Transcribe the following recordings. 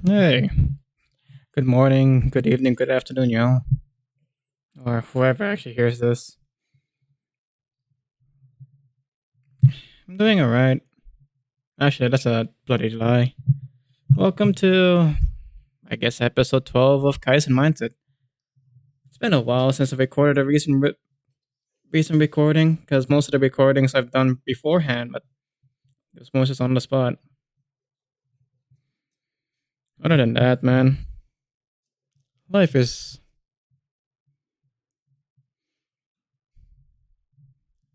Hey, good morning, good evening, good afternoon, y'all. Or whoever actually hears this. I'm doing alright. Actually, that's a bloody lie. Welcome to, I guess, episode 12 of Kaizen Mindset. It's been a while since I recorded a recent recording, because most of the recordings I've done beforehand, but this one's just on the spot. Other than that, man, life is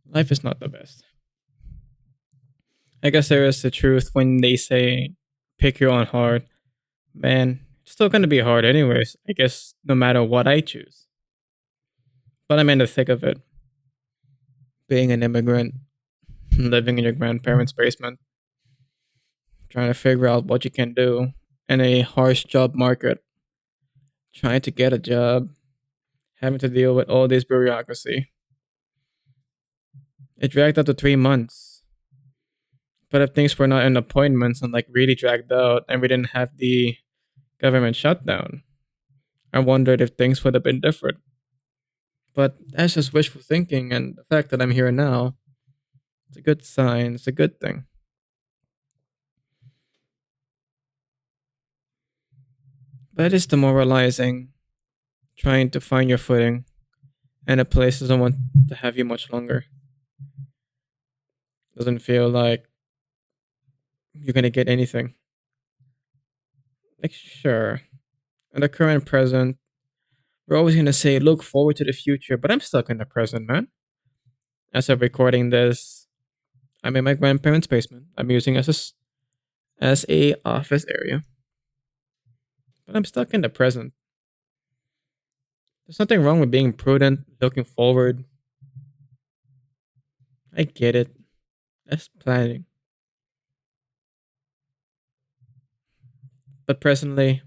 life is not the best. I guess there is the truth when they say pick your own heart. Man, it's still gonna be hard anyways, I guess, no matter what I choose. But I'm in the thick of it. Being an immigrant, living in your grandparents' basement, trying to figure out what you can do in a harsh job market, trying to get a job, having to deal with all this bureaucracy. It dragged up to 3 months. But if things were not in appointments and like really dragged out and we didn't have the government shutdown, I wondered if things would have been different. But that's just wishful thinking, and the fact that I'm here now, it's a good sign, it's a good thing. But it is demoralizing trying to find your footing and a place doesn't want to have you much longer. Doesn't feel like you're gonna get anything. Like sure, in the current present, we're always gonna say look forward to the future, but I'm stuck in the present, man. As of recording this, I'm in my grandparents' basement. I'm using as a office area, but I'm stuck in the present. There's nothing wrong with being prudent, looking forward. I get it. That's planning. But presently,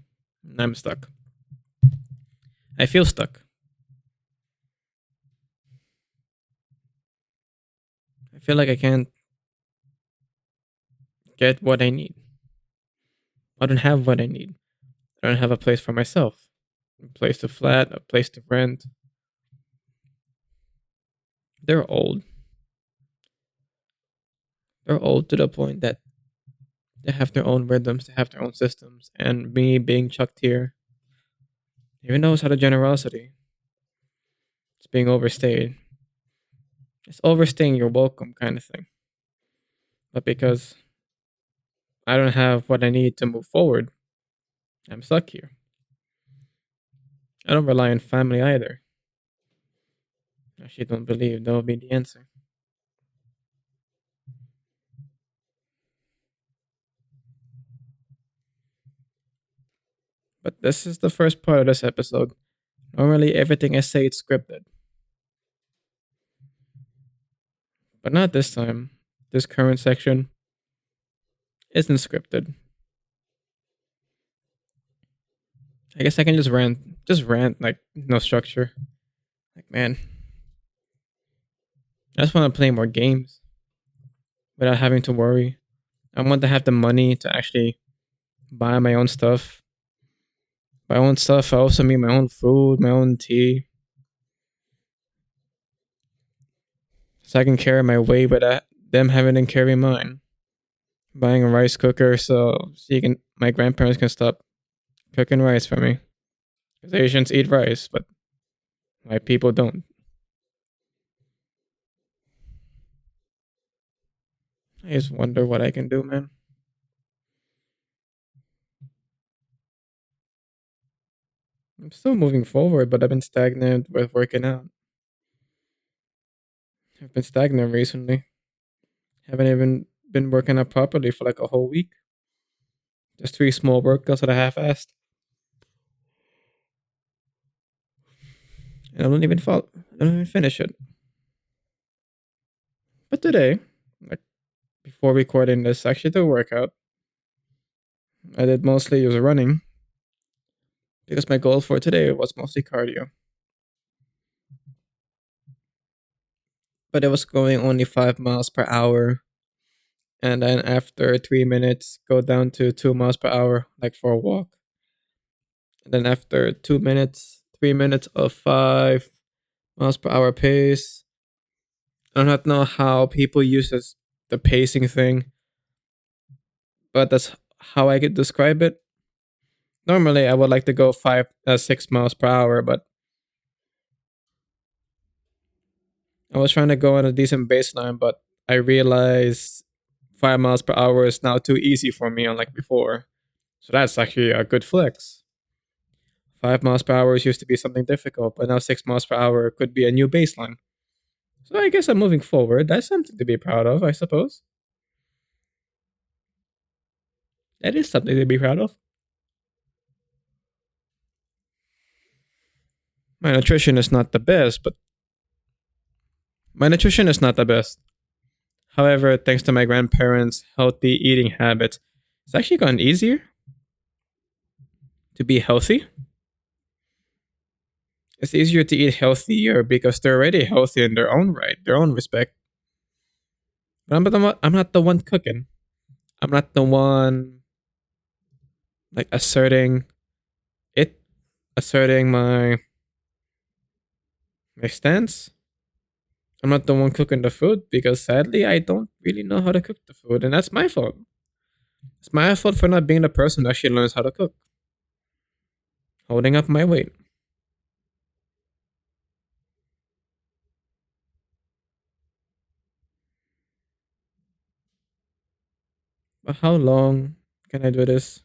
I'm stuck. I feel stuck. I feel like I can't get what I need. I don't have what I need. I don't have a place for myself, a place to flat, a place to rent. They're old. They're old to the point that they have their own rhythms, they have their own systems. And me being chucked here, even though it's out of generosity, it's being overstayed. It's overstaying your welcome kind of thing. But because I don't have what I need to move forward, I'm stuck here. I don't rely on family either. I actually don't believe that will be the answer. But this is the first part of this episode. Normally, everything I say is scripted, but not this time. This current section isn't scripted. I guess I can just rant, like no structure. Like, man, I just want to play more games without having to worry. I want to have the money to actually buy my own stuff. My own stuff. I also need my own food, my own tea, so I can carry my weight without them having to carry mine. Buying a rice cooker so my grandparents can stop cooking rice for me. Because Asians eat rice, but white people don't. I just wonder what I can do, man. I'm still moving forward, but I've been stagnant with working out. I've been stagnant recently. Haven't even been working out properly for like a whole week. Just three small workouts that I half-assed, and I don't even finish it. But today, like before recording this, I actually did a workout. I did mostly use running because my goal for today was mostly cardio. But it was going only 5 miles per hour and then after 3 minutes, go down to 2 miles per hour, like for a walk. And then after 2 minutes, 3 minutes of 5 miles per hour pace. I do not know how people use this, the pacing thing, but that's how I could describe it. Normally, I would like to go 6 miles per hour, but I was trying to go on a decent baseline, but I realized 5 miles per hour is now too easy for me, unlike before. So that's actually a good flex. 5 miles per hour used to be something difficult, but now 6 miles per hour could be a new baseline. So I guess I'm moving forward. That's something to be proud of, I suppose. That is something to be proud of. My nutrition is not the best, but my nutrition is not the best. However, thanks to my grandparents' healthy eating habits, it's actually gotten easier to be healthy. It's easier to eat healthier because they're already healthy in their own right, their own respect. But I'm not the one cooking. I'm not the one like it, asserting my stance. I'm not the one cooking the food because sadly I don't really know how to cook the food, and that's my fault. It's my fault for not being the person that actually learns how to cook. Holding up my weight. But how long can I do this?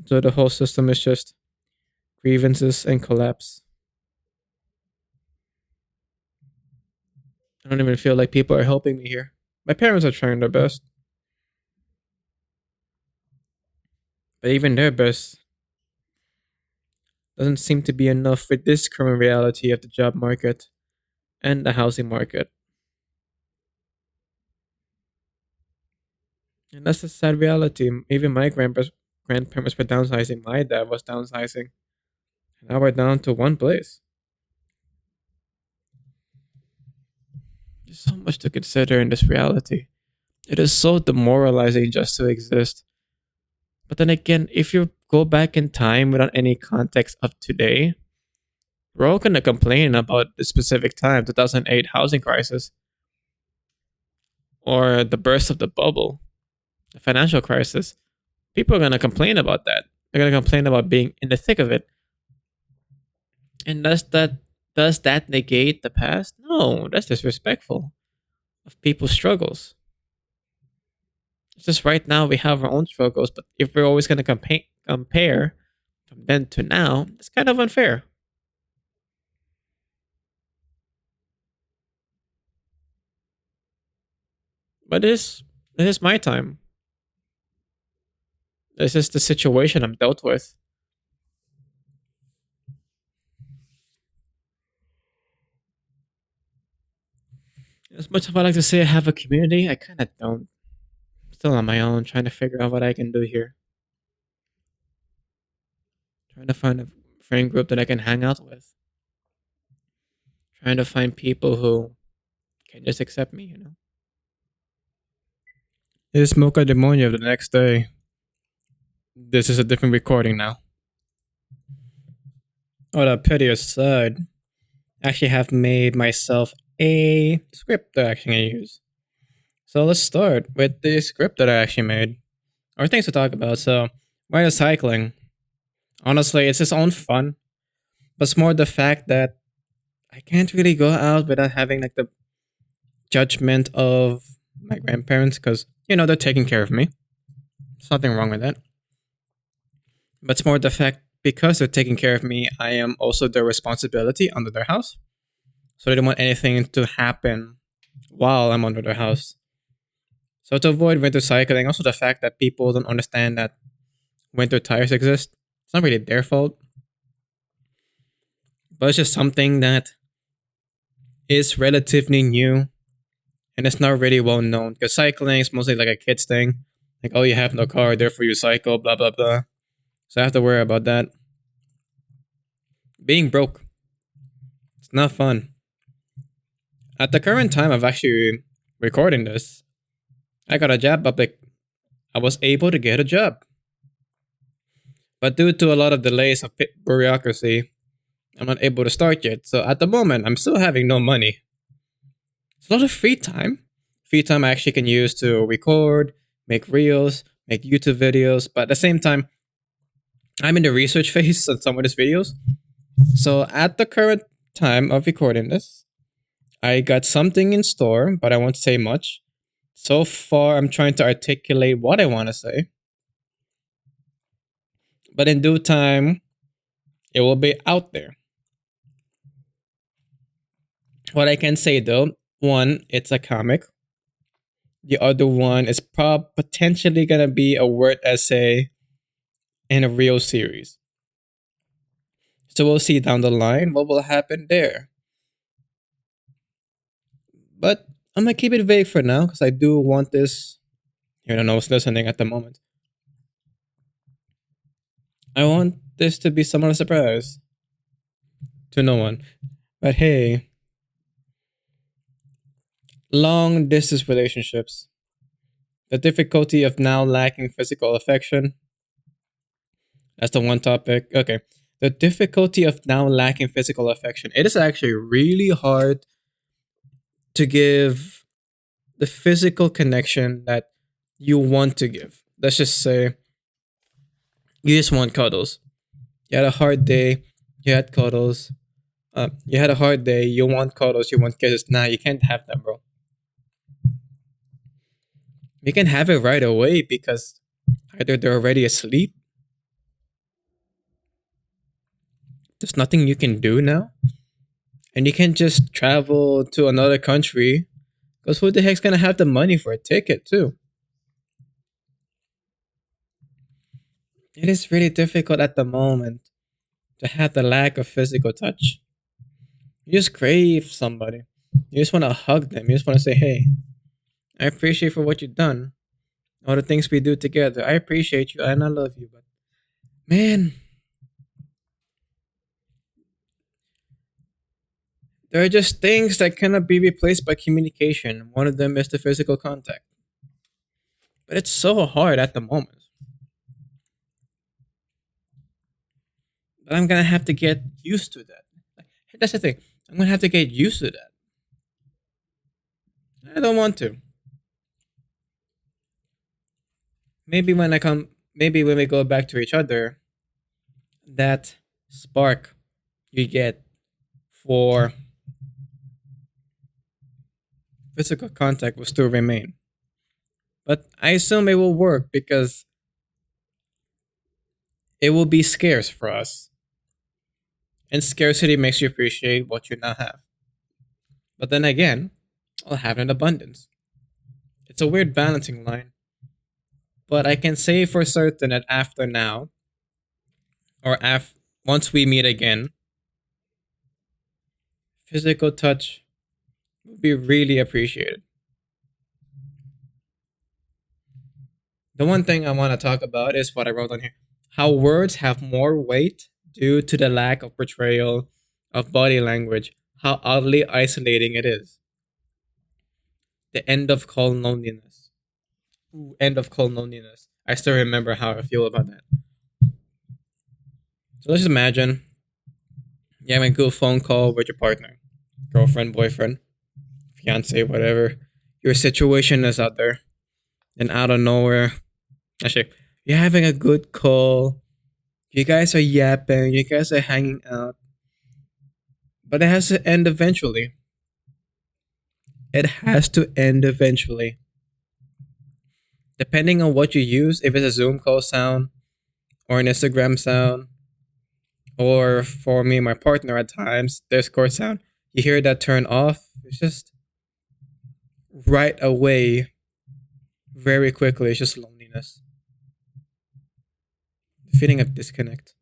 So the whole system is just grievances and collapse. I don't even feel like people are helping me here. My parents are trying their best, but even their best doesn't seem to be enough with this current reality of the job market and the housing market. And that's a sad reality. Even my grandparents were downsizing. My dad was downsizing. Now we're down to one place. There's so much to consider in this reality. It is so demoralizing just to exist. But then again, if you go back in time without any context of today, we're all gonna complain about the specific time, 2008 housing crisis, or the burst of the bubble, the financial crisis. People are gonna complain about that. They're gonna complain about being in the thick of it. And does that negate the past? No, that's disrespectful of people's struggles. It's just right now we have our own struggles, but if we're always gonna compare from then to now, it's kind of unfair. But this is my time. This is the situation I'm dealt with. As much as I like to say I have a community, I kind of don't. I'm still on my own, trying to figure out what I can do here. Trying to find a friend group that I can hang out with. Trying to find people who can just accept me. It is Mocha Demonio the next day. This is a different recording now. Oh, the petty aside, I actually have made myself a script that I actually use. So let's start with the script that I actually made, or things to talk about. So, why is cycling? Honestly, it's its own fun, but it's more the fact that I can't really go out without having like the judgment of my grandparents because they're taking care of me. There's nothing wrong with that. But it's more the fact because they're taking care of me, I am also their responsibility under their house. So they don't want anything to happen while I'm under their house. So to avoid winter cycling, also the fact that people don't understand that winter tires exist. It's not really their fault, but it's just something that is relatively new and it's not really well known because cycling is mostly like a kid's thing. Like, oh, you have no car, therefore you cycle, blah, blah, blah. So I have to worry about that. Being broke, it's not fun. At the current time of actually recording this, I got a job, but like I was able to get a job. But due to a lot of delays of bureaucracy, I'm not able to start yet. So at the moment, I'm still having no money. It's a lot of free time. Free time I actually can use to record, make reels, make YouTube videos. But at the same time, I'm in the research phase on some of these videos. So at the current time of recording this, I got something in store, but I won't say much. So far, I'm trying to articulate what I want to say. But in due time, it will be out there. What I can say though, one, it's a comic. The other one is potentially gonna be a word essay in a real series. So we'll see down the line what will happen there. But I'm gonna keep it vague for now because I do want this. You don't know who's listening at the moment. I want this to be somewhat a surprise to no one. But hey, long distance relationships, the difficulty of now lacking physical affection. That's the one topic. Okay. The difficulty of now lacking physical affection. It is actually really hard to give the physical connection that you want to give. Let's just say you just want cuddles. You had a hard day, you had cuddles. You had a hard day, you want cuddles, you want kisses. Nah, you can't have them, bro. You can have it right away because either they're already asleep, there's nothing you can do now, and you can just travel to another country because who the heck's gonna have the money for a ticket, too? It is really difficult at the moment to have the lack of physical touch. You just crave somebody. You just want to hug them. You just want to say, hey, I appreciate for what you've done. All the things we do together. I appreciate you and I love you. But man, there are just things that cannot be replaced by communication. One of them is the physical contact. But it's so hard at the moment. But I'm gonna have to get used to that. That's the thing. I'm gonna have to get used to that. I don't want to. Maybe when we go back to each other, that spark you get for physical contact will still remain. But I assume it will work because it will be scarce for us. And scarcity makes you appreciate what you now have. But then again, I'll have an abundance. It's a weird balancing line. But I can say for certain that after now, or once we meet again, physical touch will be really appreciated. The one thing I want to talk about is what I wrote on here: how words have more weight due to the lack of portrayal of body language, how oddly isolating it is. The end of call loneliness. Ooh, end of call loneliness. I still remember how I feel about that. So let's just imagine you having a good phone call with your partner, girlfriend, boyfriend, fiance, whatever. Your situation is out there, and out of nowhere, actually, you're having a good call. You guys are yapping. You guys are hanging out, but it has to end eventually. It has to end eventually. Depending on what you use, if it's a Zoom call sound or an Instagram sound, or for me, my partner at times, Discord sound, you hear that turn off. It's just right away, very quickly. It's just loneliness, the feeling of disconnect.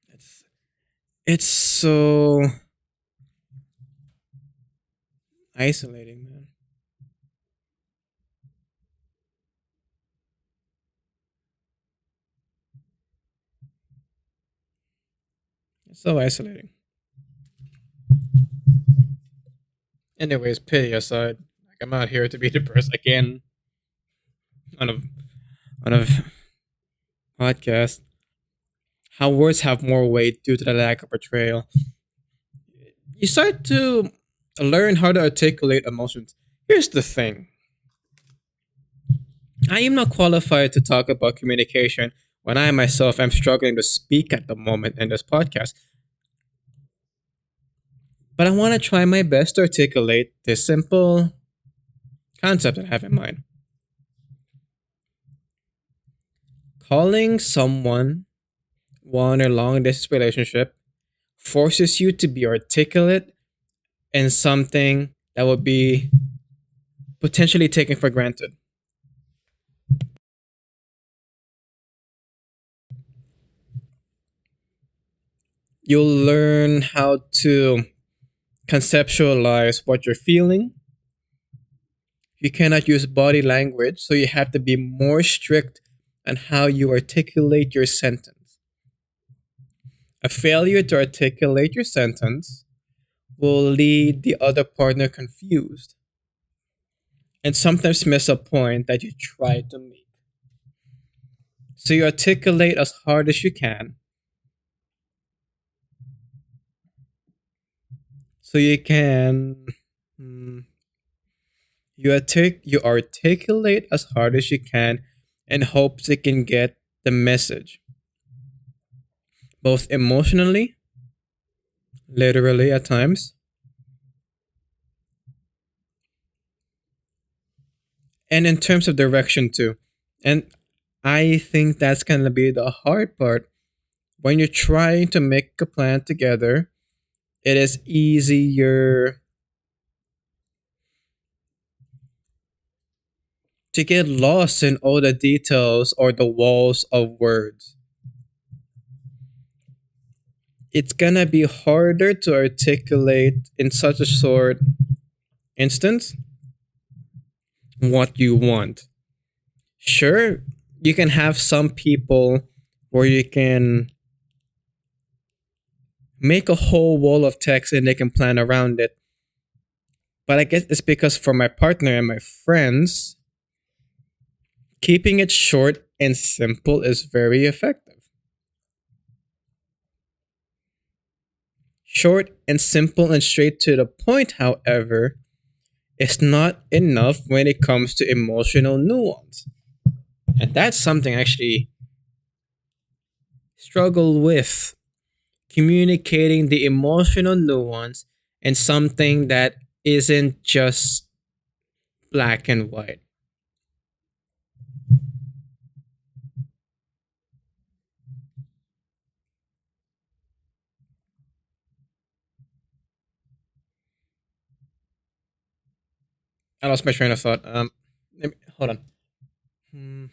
It's it's so isolating, man. It's so isolating. Anyways, pity aside. Like, I'm not here to be depressed again on a podcast. How words have more weight due to the lack of portrayal. You start to learn how to articulate emotions. Here's the thing: I am not qualified to talk about communication when I myself am struggling to speak at the moment in this podcast. But I want to try my best to articulate this simple concept that I have in mind. Calling someone one or long distance relationship forces you to be articulate in something that would be potentially taken for granted. You'll learn how to conceptualize what you're feeling. You cannot use body language, so you have to be more strict on how you articulate your sentence. A failure to articulate your sentence will lead the other partner confused and sometimes miss a point that you try to make. So you articulate as hard as you can so you can hmm, you articulate as hard as you can in hopes it can get the message, both emotionally, literally at times, and in terms of direction too. And I think that's gonna be the hard part. When you're trying to make a plan together, it is easier to get lost in all the details or the walls of words. It's gonna be harder to articulate in such a short instance what you want. Sure, you can have some people where you can make a whole wall of text and they can plan around it. But I guess it's because for my partner and my friends, keeping it short and simple is very effective. Short and simple and straight to the point, however, is not enough when it comes to emotional nuance. And that's something I actually struggle with, communicating the emotional nuance in something that isn't just black and white. I lost my train of thought. Hold on. Hmm.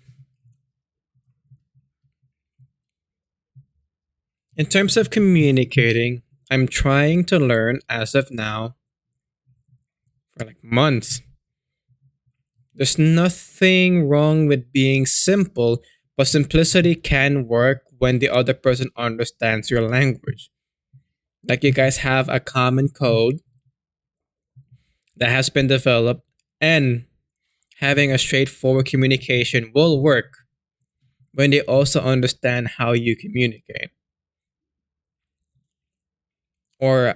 In terms of communicating, I'm trying to learn as of now for like months. There's nothing wrong with being simple, but simplicity can work when the other person understands your language. Like you guys have a common code that has been developed, and having a straightforward communication will work when they also understand how you communicate or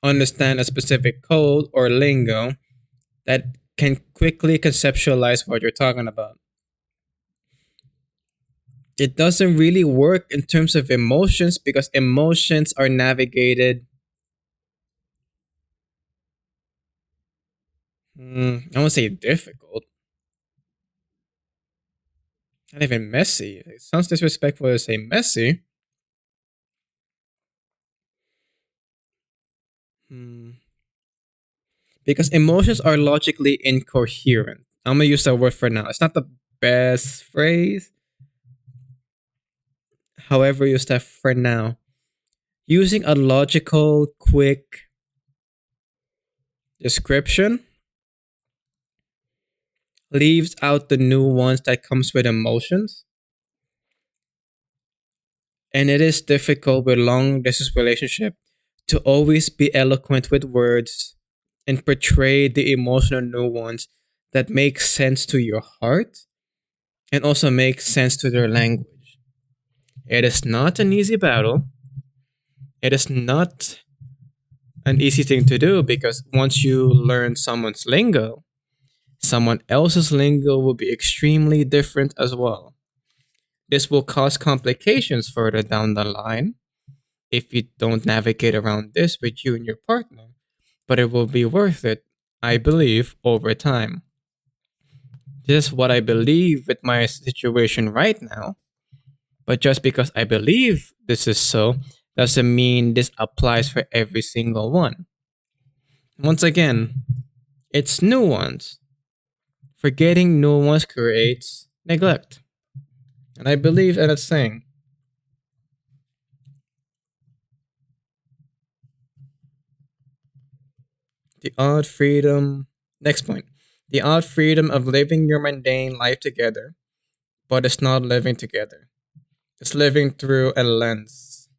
understand a specific code or lingo that can quickly conceptualize what you're talking about. It doesn't really work in terms of emotions because emotions are navigated. I won't say difficult, not even messy. It sounds disrespectful to say messy. Hmm. Because emotions are logically incoherent. I'm gonna use that word for now. It's not the best phrase. However, use that for now. Using a logical, quick description leaves out the nuance that comes with emotions. And it is difficult with long distance relationship to always be eloquent with words and portray the emotional nuance that makes sense to your heart and also makes sense to their language. It is not an easy battle. It is not an easy thing to do because once you learn someone's lingo, someone else's lingo will be extremely different as well. This will cause complications further down the line if you don't navigate around this with you and your partner, but it will be worth it, I believe, over time. This is what I believe with my situation right now, but just because I believe this is so doesn't mean this applies for every single one. Once again, it's nuance. Forgetting nuance creates neglect. And I believe in a saying. The odd freedom. Next point. The odd freedom of living your mundane life together, but it's not living together. It's living through a lens.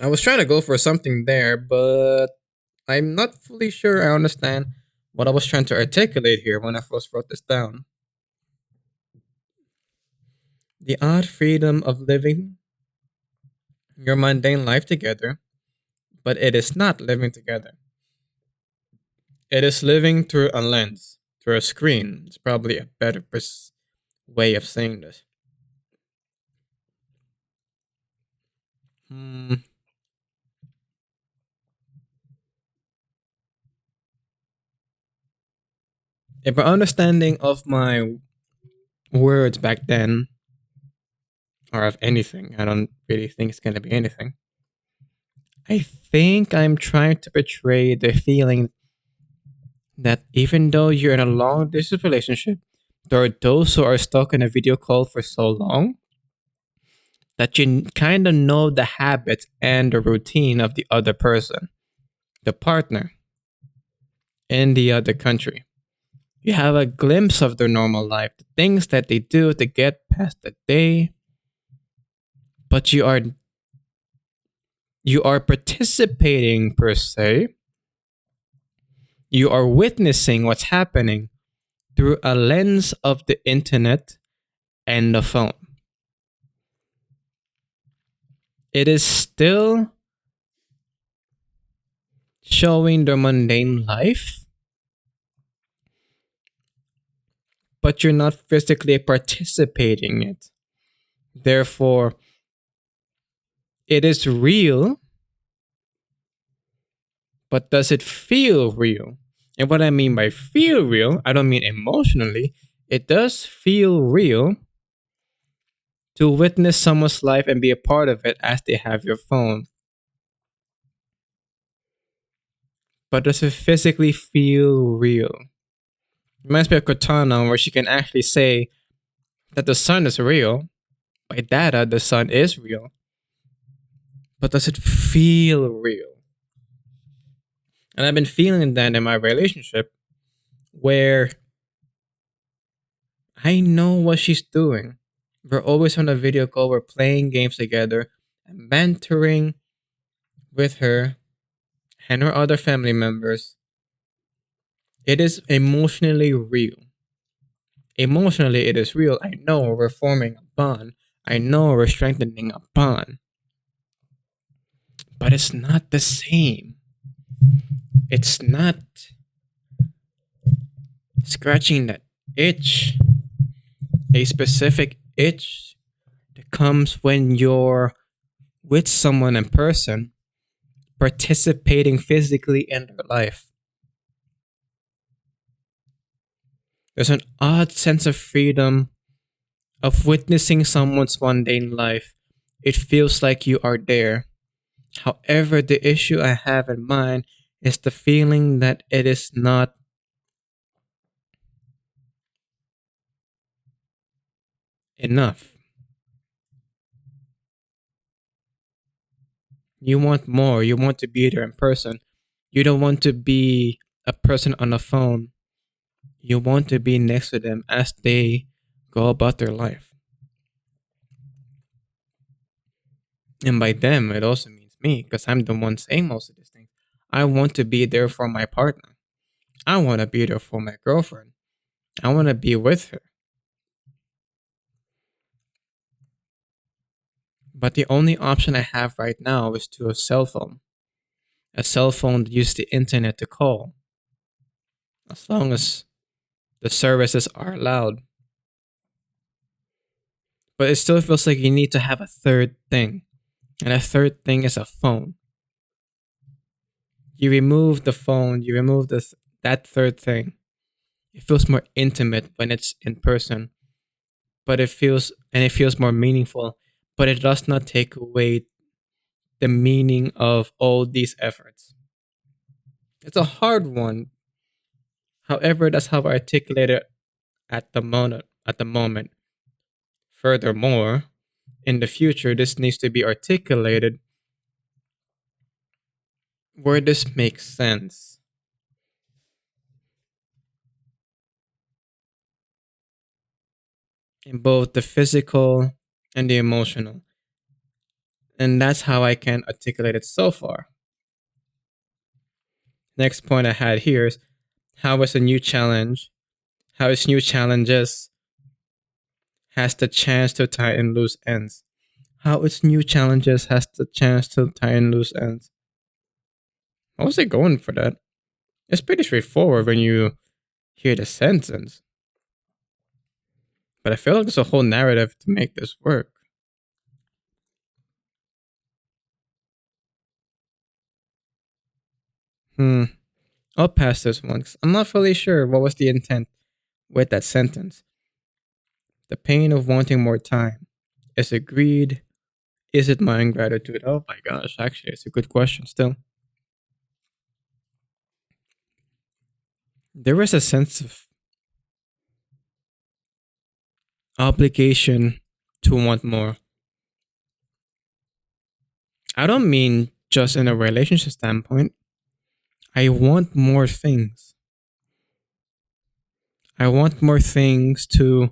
I was trying to go for something there, but I'm not fully sure I understand what I was trying to articulate here when I first wrote this down. The odd freedom of living your mundane life together, but it is not living together. It is living through a lens, through a screen. It's probably a better way of saying this. Hmm. If an understanding of my words back then, or of anything, I don't really think it's gonna be anything. I think I'm trying to portray the feeling that even though you're in a long distance relationship, there are those who are stuck in a video call for so long that you kind of know the habits and the routine of the other person, the partner in the other country. You have a glimpse of their normal life, the things that they do to get past the day, but you are participating per se. You are witnessing what's happening through a lens of the internet and the phone. It is still showing their mundane life, but you're not physically participating in it. Therefore, it is real, but does it feel real? And what I mean by feel real, I don't mean emotionally. It does feel real to witness someone's life and be a part of it as they have your phone. But does it physically feel real? Reminds me of Cortana, where she can actually say that the sun is real. By data, the sun is real. But does it feel real? And I've been feeling that in my relationship where I know what she's doing. We're always on a video call, we're playing games together, I'm mentoring with her and her other family members. It is emotionally real. Emotionally, it is real. I know we're forming a bond. I know we're strengthening a bond. But it's not the same. It's not scratching that itch, a specific itch that comes when you're with someone in person, participating physically in their life. There's an odd sense of freedom of witnessing someone's mundane life. It feels like you are there. However, the issue I have in mind is the feeling that it is not enough. You want more. You want to be there in person. You don't want to be a person on a phone. You want to be next to them as they go about their life. And by them, it also means me because I'm the one saying most of these things. I want to be there for my partner. I want to be there for my girlfriend. I want to be with her. But the only option I have right now is to a cell phone that uses the internet to call, as long as the services are allowed. But it still feels like you need to have a third thing, and a third thing is a phone. You remove the phone, you remove that third thing. It feels more intimate when it's in person, but it feels more meaningful, but it does not take away the meaning of all these efforts. It's a hard one. However, that's how I articulate it at the moment. Furthermore, in the future, this needs to be articulated where this makes sense in both the physical and the emotional. And that's how I can articulate it so far. Next point I had here is how is a new challenge, how is new challenges has the chance to tie in loose ends. How is new challenges has the chance to tie in loose ends. I was like going for that. It's pretty straightforward when you hear the sentence. But I feel like there's a whole narrative to make this work. Hmm. I'll pass this one 'cause I'm not fully sure what was the intent with that sentence. The pain of wanting more time. Is it greed? Is it my ingratitude? Oh my gosh, actually, it's a good question still. There is a sense of obligation to want more. I don't mean just in a relationship standpoint. I want more things. I want more things to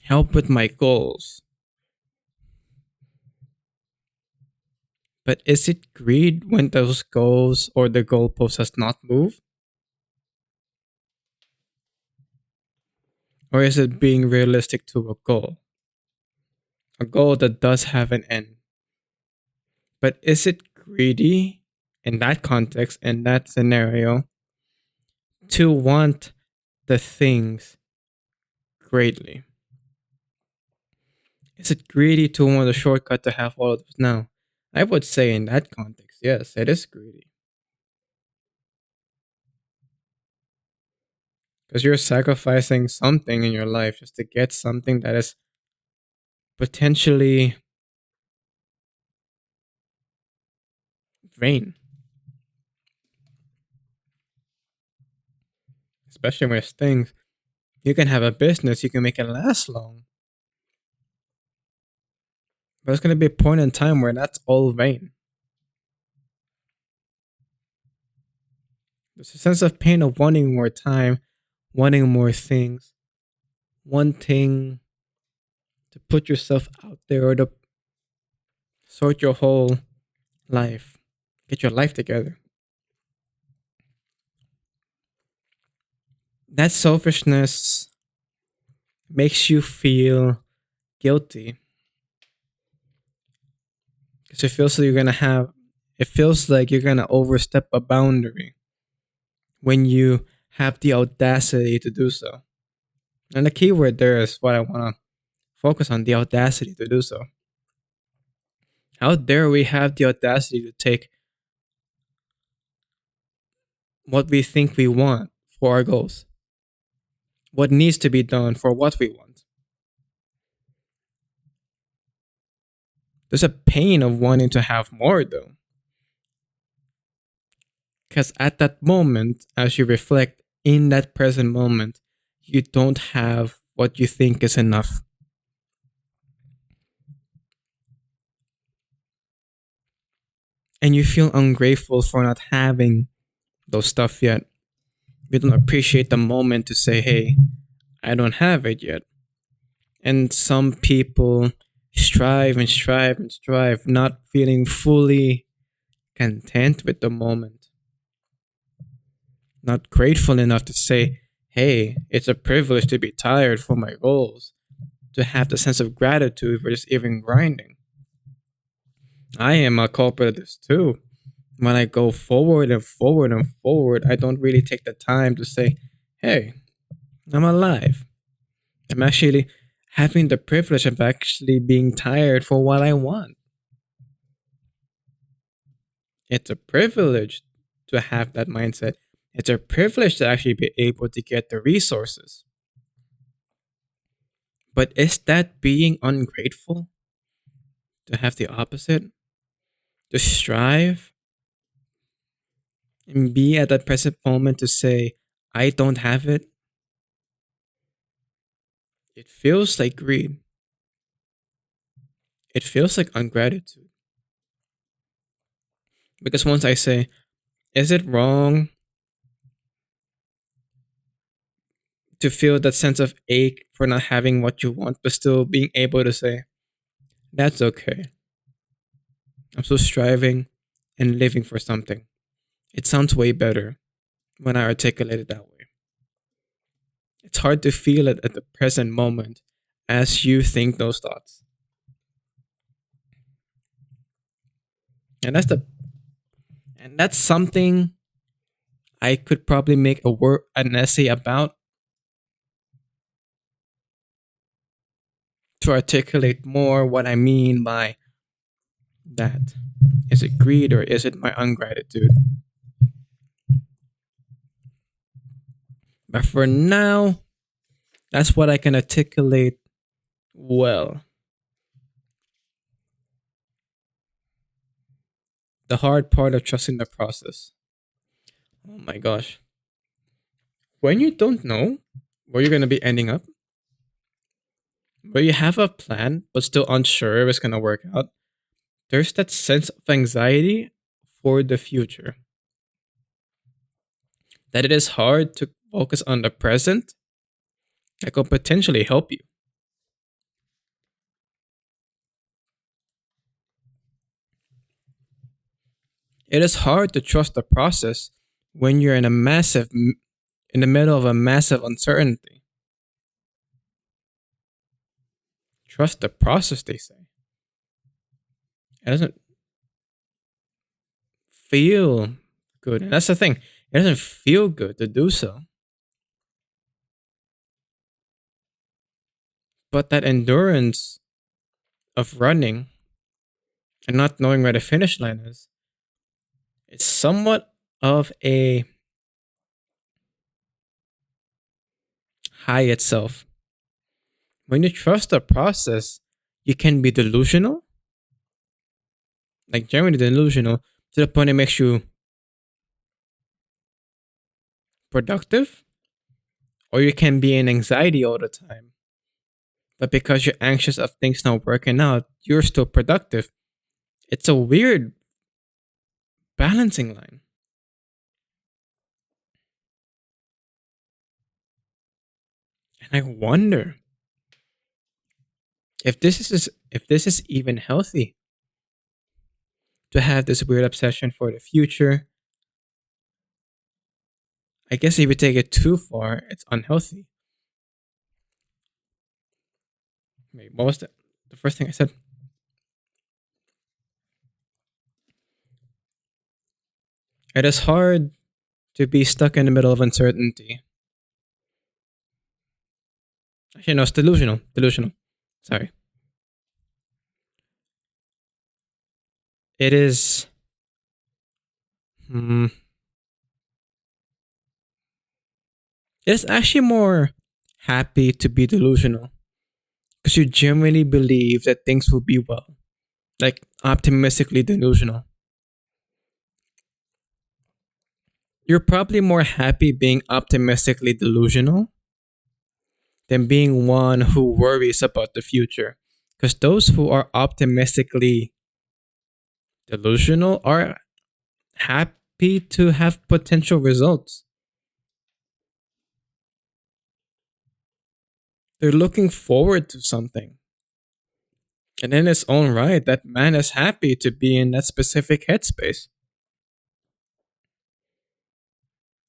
help with my goals. But is it greed when those goals or the goalpost does not move? Or is it being realistic to a goal? A goal that does have an end. But is it greedy in that context, in that scenario, to want the things greatly? Is it greedy to want a shortcut to have all of this now? I would say in that context, yes, it is greedy. Because you're sacrificing something in your life just to get something that is potentially vain. Especially when it's things you can have a business, you can make it last long. But there's gonna be a point in time where that's all vain. There's a sense of pain of wanting more time, wanting more things, wanting to put yourself out there or to sort your whole life, get your life together. That selfishness makes you feel guilty because it feels like you're gonna overstep a boundary when you have the audacity to do so. And the key word there is what I wanna focus on, the audacity to do so. How dare we have the audacity to take what we think we want for our goals? What needs to be done for what we want? There's a pain of wanting to have more though. Because at that moment, as you reflect in that present moment, you don't have what you think is enough. And you feel ungrateful for not having those stuff yet. You don't appreciate the moment to say, hey, I don't have it yet. And some people strive and strive and strive, not feeling fully content with the moment, not grateful enough to say, hey, it's a privilege to be tired for my goals, to have the sense of gratitude for just even grinding. I am a culprit of this too. When I go forward and forward and forward, I don't really take the time to say, hey, I'm alive. I'm actually having the privilege of actually being tired for what I want. It's a privilege to have that mindset. It's a privilege to actually be able to get the resources. But is that being ungrateful? To have the opposite? To strive and be at that present moment to say, I don't have it? It feels like greed. It feels like ungratitude. Because once I say, is it wrong to feel that sense of ache for not having what you want, but still being able to say, that's okay. I'm still striving and living for something. It sounds way better when I articulate it that way. It's hard to feel it at the present moment as you think those thoughts. And that's something I could probably make an essay about to articulate more what I mean by that. Is it greed or is it my ungratitude? But for now, that's what I can articulate well. The hard part of trusting the process. Oh my gosh. When you don't know where you're going to be ending up, where you have a plan but still unsure if it's going to work out, there's that sense of anxiety for the future. That it is hard to focus on the present that could potentially help you. It is hard to trust the process when you're in the middle of a massive uncertainty. Trust the process, they say. It doesn't feel good. And that's the thing. It doesn't feel good to do so. But that endurance of running and not knowing where the finish line is, it's somewhat of a high itself. When you trust the process, you can be delusional, like generally delusional, to the point it makes you productive, or you can be in anxiety all the time. But because you're anxious of things not working out, you're still productive. It's a weird balancing line. And I wonder if this is even healthy to have this weird obsession for the future. I guess if you take it too far, it's unhealthy. Wait, what was the first thing I said? It is hard to be stuck in the middle of uncertainty. Actually, no, it's delusional. Delusional. Sorry. It is. Hmm, it is actually more happy to be delusional because you genuinely believe that things will be well, like optimistically delusional. You're probably more happy being optimistically delusional than being one who worries about the future. Because those who are optimistically delusional are happy to have potential results. They're looking forward to something. And in its own right, that man is happy to be in that specific headspace.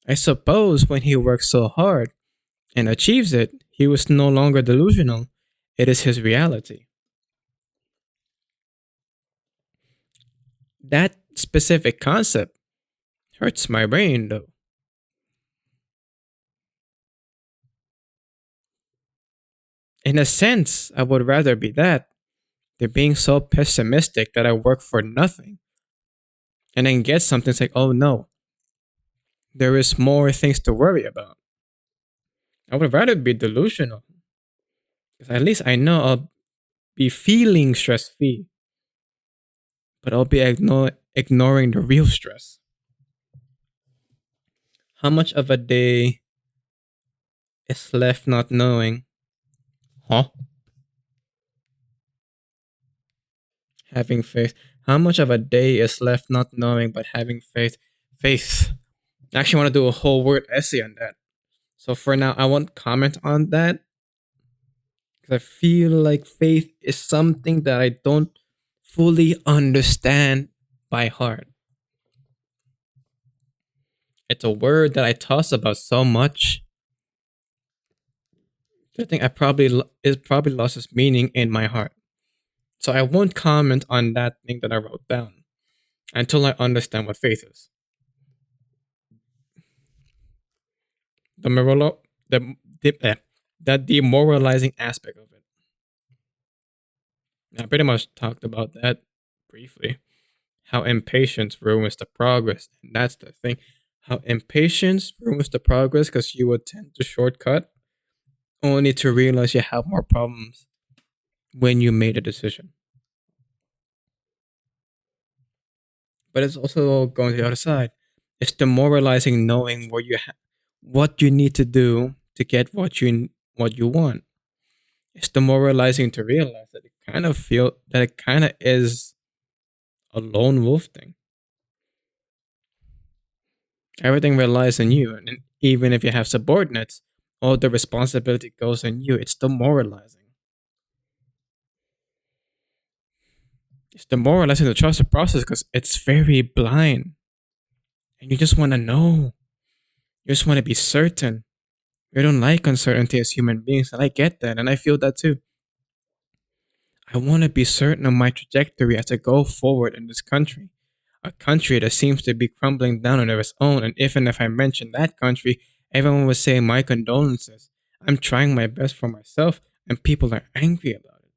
I suppose when he works so hard and achieves it, he was no longer delusional. It is his reality. That specific concept hurts my brain, though. In a sense, I would rather be that than being so pessimistic that I work for nothing and then get something it's like, oh no, there is more things to worry about. I would rather be delusional because at least I know I'll be feeling stress free, but I'll be ignoring the real stress. How much of a day is left not knowing? Huh? Having faith. How much of a day is left not knowing but having faith? Faith. I actually want to do a whole word essay on that. So for now, I won't comment on that because I feel like faith is something that I don't fully understand by heart. It's a word that I toss about so much. I think it probably lost its meaning in my heart. So I won't comment on that thing that I wrote down until I understand what faith is. The moral, the demoralizing aspect of it. I pretty much talked about that briefly. How impatience ruins the progress, and that's the thing. How impatience ruins the progress because you would tend to shortcut, only to realize you have more problems when you made a decision. But it's also going to the other side. It's demoralizing knowing what you need to do to get what you want. It's demoralizing to realize that it kind of is a lone wolf thing. Everything relies on you, and even if you have subordinates, all the responsibility goes on you. It's demoralizing. It's demoralizing to trust the process because it's very blind, and you just want to know. You just want to be certain. We don't like uncertainty as human beings, and I get that, and I feel that too. I want to be certain of my trajectory as I go forward in this country. A country that seems to be crumbling down on its own, and even if I mention that country, everyone would say my condolences. I'm trying my best for myself, and people are angry about it.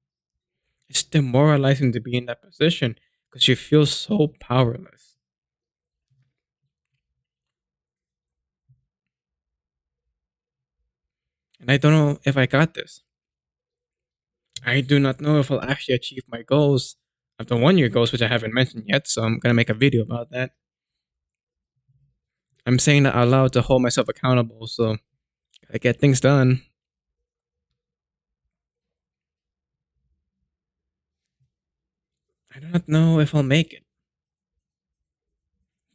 It's demoralizing to be in that position because you feel so powerless. And I don't know if I got this. I do not know if I'll actually achieve my goals of the 1 year goals, which I haven't mentioned yet, so I'm gonna make a video about that. I'm saying that out loud to hold myself accountable, so I get things done. I do not know if I'll make it,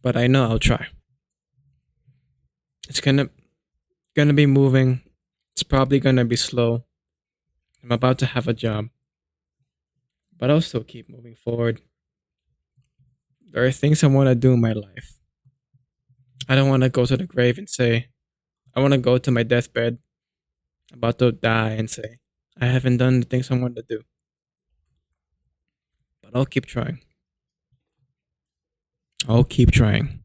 but I know I'll try. It's gonna be moving. It's probably gonna be slow. I'm about to have a job, but I'll still keep moving forward. There are things I want to do in my life. I don't want to go to the grave and say, I want to go to my deathbed, about to die, and say, I haven't done the things I want to do. But I'll keep trying. I'll keep trying.